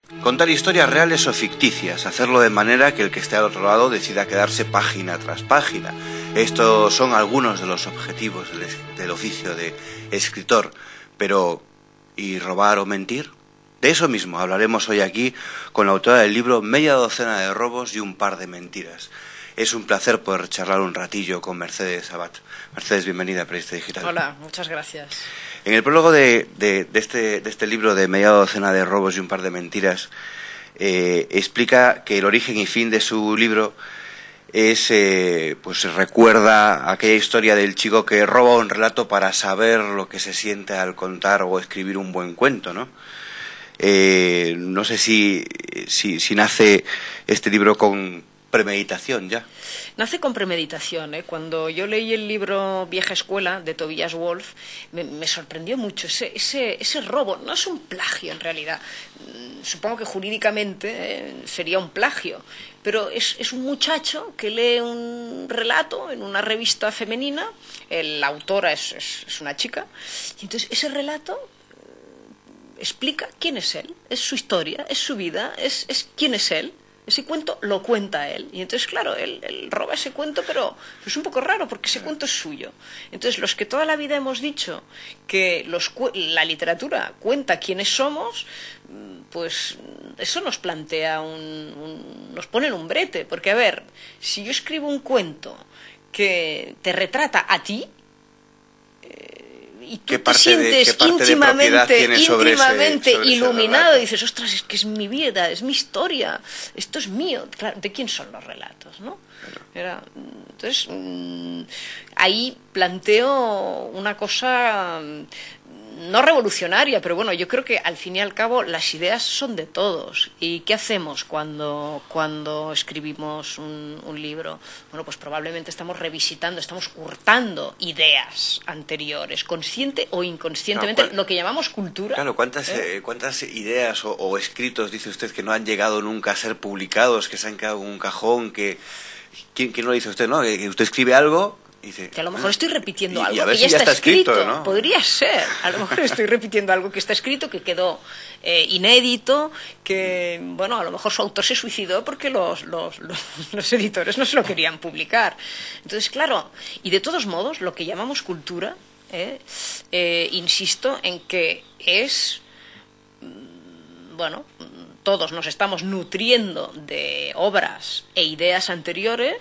Contar historias reales o ficticias, hacerlo de manera que el que esté al otro lado decida quedarse página tras página. Estos son algunos de los objetivos del oficio de escritor. Pero, ¿y robar o mentir? De eso mismo hablaremos hoy aquí con la autora del libro Media docena de robos y un par de mentiras. Es un placer poder charlar un ratillo con Mercedes Abad. Mercedes, bienvenida a Periodista Digital. Hola, muchas gracias. En el prólogo de este libro de Media docena de robos y un par de mentiras, explica que el origen y fin de su libro es, pues recuerda aquella historia del chico que roba un relato para saber lo que se siente al contar o escribir un buen cuento, ¿no? No sé si nace este libro con premeditación ya. Nace con premeditación, ¿eh? Cuando yo leí el libro Vieja Escuela de Tobias Wolff, me sorprendió mucho ese robo. No es un plagio en realidad. Supongo que jurídicamente sería un plagio, pero es un muchacho que lee un relato en una revista femenina. La autora es una chica, y entonces ese relato explica quién es él, es su historia, es su vida, es quién es él. Ese cuento lo cuenta él. Y entonces, claro, él roba ese cuento, pero es un poco raro porque ese cuento es suyo. Entonces, los que toda la vida hemos dicho que la literatura cuenta quiénes somos, pues eso nos plantea nos pone en un brete. Porque, a ver, si yo escribo un cuento que te retrata a ti, y tú te sientes íntimamente iluminado y dices, ostras, es que es mi vida, es mi historia, esto es mío. Claro, ¿de quién son los relatos, no? Entonces, ahí planteo una cosa no revolucionaria, pero bueno, yo creo que al fin y al cabo las ideas son de todos. ¿Y qué hacemos cuando escribimos un libro? Bueno, pues probablemente estamos revisitando, estamos hurtando ideas anteriores, consciente o inconscientemente, lo que llamamos cultura. Claro, ¿cuántas ideas o escritos dice usted que no han llegado nunca a ser publicados, que se han quedado en un cajón, ¿quién lo dice usted, no? Que usted escribe algo y dice, que a lo mejor estoy repitiendo algo a ver que si ya está escrito, ¿no? Podría ser, a lo mejor estoy repitiendo algo que está escrito, que quedó inédito, que, bueno, a lo mejor su autor se suicidó porque los editores no se lo querían publicar. Entonces, claro, y de todos modos, lo que llamamos cultura, insisto en que es, bueno, todos nos estamos nutriendo de obras e ideas anteriores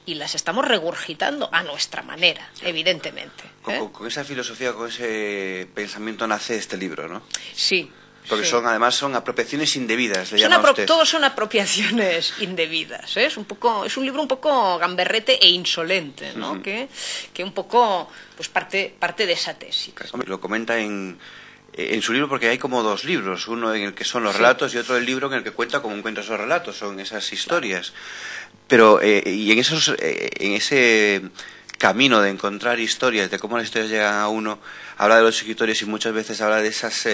y las estamos regurgitando a nuestra manera, evidentemente. Con esa filosofía, con ese pensamiento nace este libro, ¿no? Sí. Porque sí. Además son apropiaciones indebidas, le llama usted. Todos son apropiaciones indebidas, ¿eh? Es un libro un poco gamberrete e insolente, ¿no? Uh-huh. que un poco pues parte de esa tesis. Lo comenta en su libro porque hay como dos libros, uno en el que son los relatos y otro el libro en el que cuenta cómo cuenta esos relatos, son esas historias. Claro. Pero y en ese camino de encontrar historias, de cómo las historias llegan a uno, habla de los escritores y muchas veces habla de esas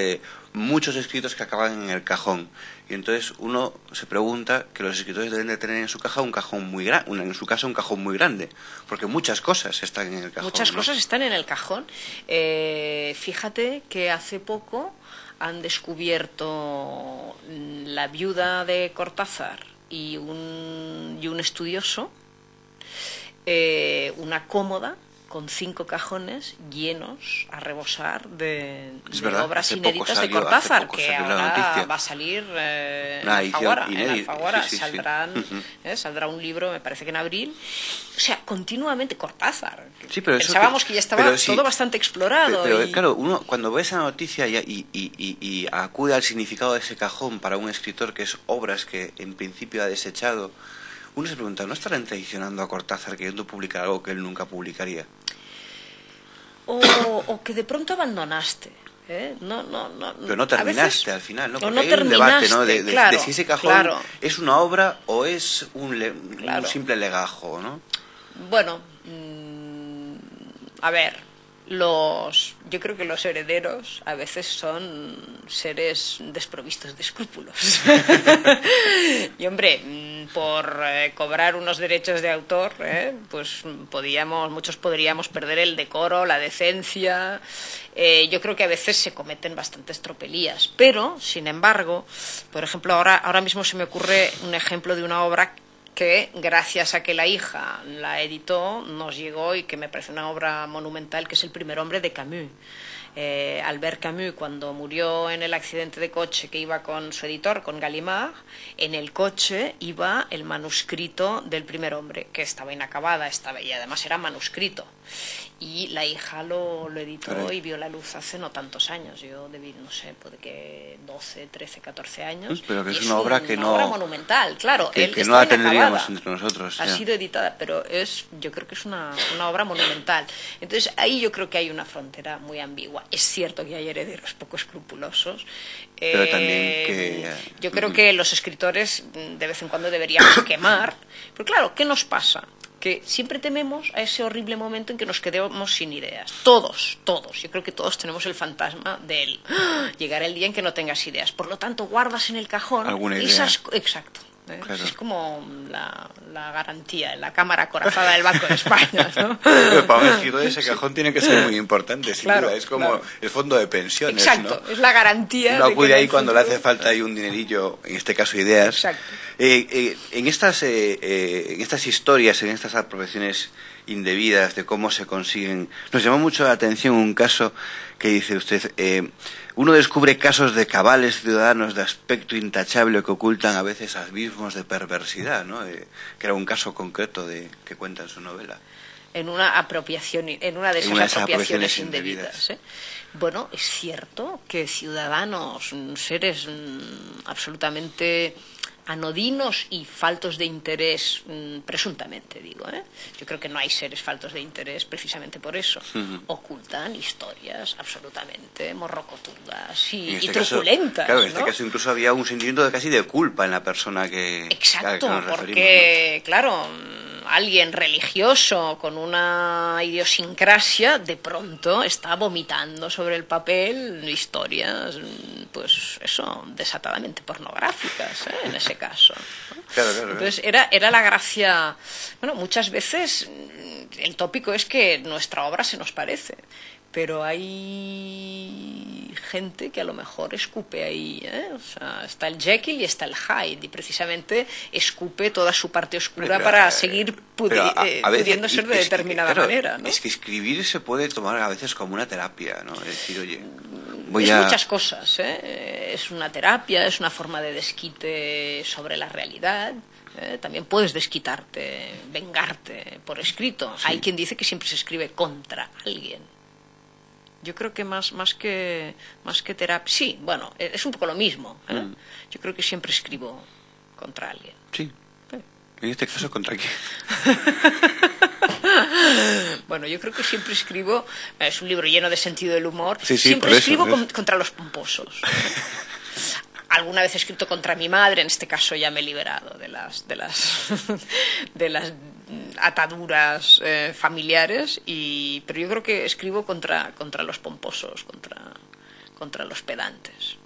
muchos escritos que acaban en el cajón. Y entonces uno se pregunta que los escritores deben de tener en su caja un cajón muy grande, en su casa un cajón muy grande, porque muchas cosas están en el cajón. Muchas cosas están en el cajón. Fíjate que hace poco han descubierto la viuda de Cortázar y un estudioso, una cómoda con 5 cajones llenos a rebosar de obras inéditas de Cortázar, que ahora va a salir en Alfaguara. Sí. Saldrá un libro, me parece que en abril. O sea, continuamente Cortázar. Sí, pero pensábamos que ya estaba todo bastante explorado. Pero claro, uno cuando ve esa noticia y acude al significado de ese cajón para un escritor que es obras que en principio ha desechado, uno se pregunta, ¿no estarán traicionando a Cortázar queriendo publicar algo que él nunca publicaría? O que de pronto abandonaste. No, pero no terminaste al final, ¿no? Porque no hay un debate, ¿no? Claro, de si ese cajón es una obra o es un simple legajo, ¿no? Bueno, a ver, yo creo que los herederos a veces son seres desprovistos de escrúpulos. Y hombre, por cobrar unos derechos de autor, pues muchos podríamos perder el decoro, la decencia. Yo creo que a veces se cometen bastantes tropelías, pero, sin embargo, por ejemplo, ahora mismo se me ocurre un ejemplo de una obra que, gracias a que la hija la editó, nos llegó y que me parece una obra monumental, que es El primer hombre de Camus. Albert Camus, cuando murió en el accidente de coche que iba con su editor, con Gallimard, en el coche iba el manuscrito del primer hombre, que estaba inacabada, y además era manuscrito. Y la hija lo editó y vio la luz hace no tantos años. Yo debí, no sé, puede que 12, 13, 14 años. Pero que es una obra que no... obra monumental, claro. Que no la tendríamos entre nosotros. Ha sido editada, pero yo creo que es una obra monumental. Entonces, ahí yo creo que hay una frontera muy ambigua. Es cierto que hay herederos poco escrupulosos. Pero también que... Yo creo que los escritores de vez en cuando deberíamos quemar. Pero claro, ¿qué nos pasa? Que siempre tememos a ese horrible momento en que nos quedemos sin ideas. Todos. Yo creo que todos tenemos el fantasma del llegar el día en que no tengas ideas. Por lo tanto, guardas en el cajón alguna idea. Exacto. Claro. Es como la garantía, la cámara acorazada del Banco de España, ¿no? Pero para un escritor ese cajón tiene que ser muy importante, sin duda. Es como el fondo de pensiones, exacto, ¿no? es la garantía. Uno acude ahí cuando le hace falta ahí un dinerillo, en este caso ideas. Exacto. En estas historias, en estas apropiaciones indebidas de cómo se consiguen, nos llamó mucho la atención un caso que dice usted, uno descubre casos de cabales ciudadanos de aspecto intachable que ocultan a veces abismos de perversidad, ¿no? Que era un caso concreto que cuenta en su novela. En una de esas apropiaciones indebidas. Bueno, es cierto que ciudadanos, seres absolutamente anodinos y faltos de interés, presuntamente digo, yo creo que no hay seres faltos de interés precisamente por eso, ocultan historias absolutamente morrocotudas y truculentas. Claro, en este caso incluso había un sentimiento casi de culpa en la persona que... Exacto, que porque, claro, alguien religioso con una idiosincrasia de pronto está vomitando sobre el papel historias, pues eso, desatadamente pornográficas, en ese caso, ¿no? Claro. Entonces era la gracia. Bueno, muchas veces el tópico es que nuestra obra se nos parece, pero hay gente que a lo mejor escupe ahí, O sea, está el Jekyll y está el Hyde, y precisamente escupe toda su parte oscura para seguir pudiendo ser de determinada manera, ¿no? Es que escribir se puede tomar a veces como una terapia, ¿no? Es decir, oye, muchas cosas, Es una terapia, es una forma de desquite sobre la realidad. También puedes desquitarte, vengarte por escrito. Sí. Hay quien dice que siempre se escribe contra alguien. Yo creo que más que terapia... Sí, bueno, es un poco lo mismo. Yo creo que siempre escribo contra alguien. Sí. En este caso, ¿contra quién? Bueno, yo creo que siempre escribo... Es un libro lleno de sentido del humor. Sí, siempre escribo contra los pomposos. Alguna vez he escrito contra mi madre, en este caso ya me he liberado de las ataduras familiares, pero yo creo que escribo contra los pomposos, contra los pedantes.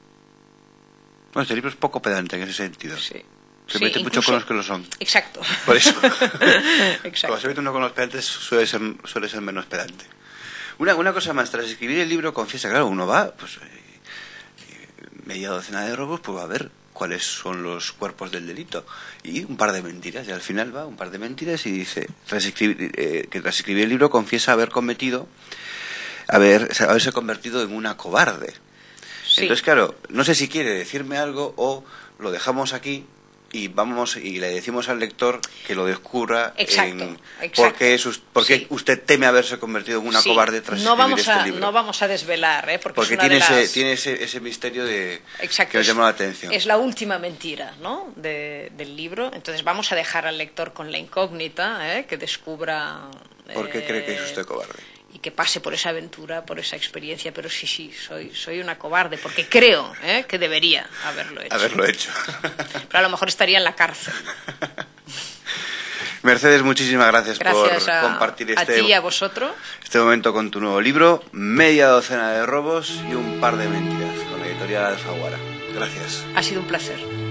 Bueno, este libro es poco pedante en ese sentido. Sí. Se mete mucho con los que lo son. Exacto. Por eso. Exacto. Cuando se mete uno con los pedantes suele ser menos pedante. Una cosa más, tras escribir el libro, confiesa, claro, uno va, pues media docena de robos, pues va a ver cuáles son los cuerpos del delito y un par de mentiras, y al final va un par de mentiras y dice, tras escribir el libro, confiesa haberse convertido en una cobarde. Sí. Entonces, claro, no sé si quiere decirme algo o lo dejamos aquí y le decimos al lector que lo descubra. Exacto. ¿Por qué sí. Usted teme haberse convertido en una cobarde tras escribir este libro? No vamos a desvelar, porque tiene ese misterio que nos llama la atención. Es la última mentira, ¿no?, del libro. Entonces vamos a dejar al lector con la incógnita, que descubra... ¿Por qué cree que es usted cobarde? Y que pase por esa aventura, por esa experiencia, pero sí, soy una cobarde, porque creo que debería haberlo hecho. Pero a lo mejor estaría en la cárcel. Mercedes, muchísimas gracias por compartir a ti y a vosotros este momento con tu nuevo libro, Media docena de robos y un par de mentiras, con la editorial Alfaguara. Gracias. Ha sido un placer.